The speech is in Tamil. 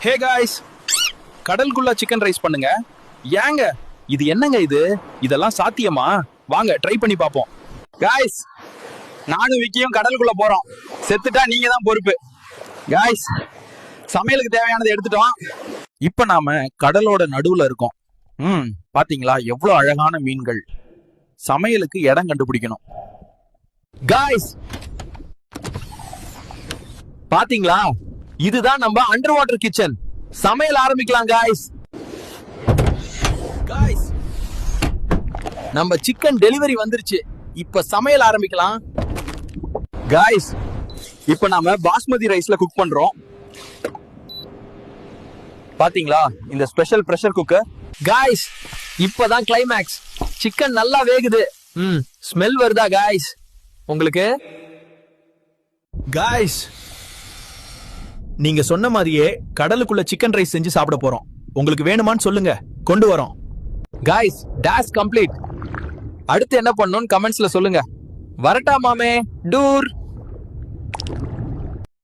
ஹே காய்ஸ், கடலுக்குள்ள சிக்கன் ரைஸ் பண்ணுங்க. ஏங்க இது என்னங்க இது? இதெல்லாம் சாத்தியமா? வாங்க ட்ரை பண்ணி பார்ப்போம். காய்ஸ், நானும் விக்கியும் கடலுக்குள்ள போறோம். செத்துட்டா நீங்க தான் பொறுப்பு. காய்ஸ், சமையலுக்கு தேவையானதை எடுத்துட்டோம். இப்ப நாம கடலோட நடுவுல இருக்கோம். பாத்தீங்களா எவ்வளவு அழகான மீன்கள். சமையலுக்கு இடம் கண்டுபிடிக்கணும். காய்ஸ், பாத்தீங்களா இதுதான் நம்ம அண்டர் வாட்டர் கிச்சன். சமையல் ஆரம்பிக்கலாம் காய்ஸ். காய்ஸ், நம்ம சிக்கன் டெலிவரி வந்துருச்சு. இப்ப சமையல் ஆரம்பிக்கலாம். காய்ஸ், இப்ப நாம பாஸ்மதி ரைஸ்ல குக் பண்றோம். பாத்தீங்களா இந்த ஸ்பெஷல் பிரஷர் குக்கர். காய்ஸ், இப்பதான் கிளைமேக்ஸ். சிக்கன் நல்லா வேகுது. ஸ்மெல் வருதா காய்ஸ் உங்களுக்கு? காய்ஸ், நீங்க சொன்ன மாதிரியே கடலுக்குள்ள சிக்கன் ரைஸ் செஞ்சு சாப்பிட போறோம். உங்களுக்கு வேணுமான்னு சொல்லுங்க, கொண்டு வரோம். Guys, toss complete. அடுத்து என்ன பண்ணணும்னு கமெண்ட்ஸ்ல சொல்லுங்க. வரட்டா மாமே, டூர்.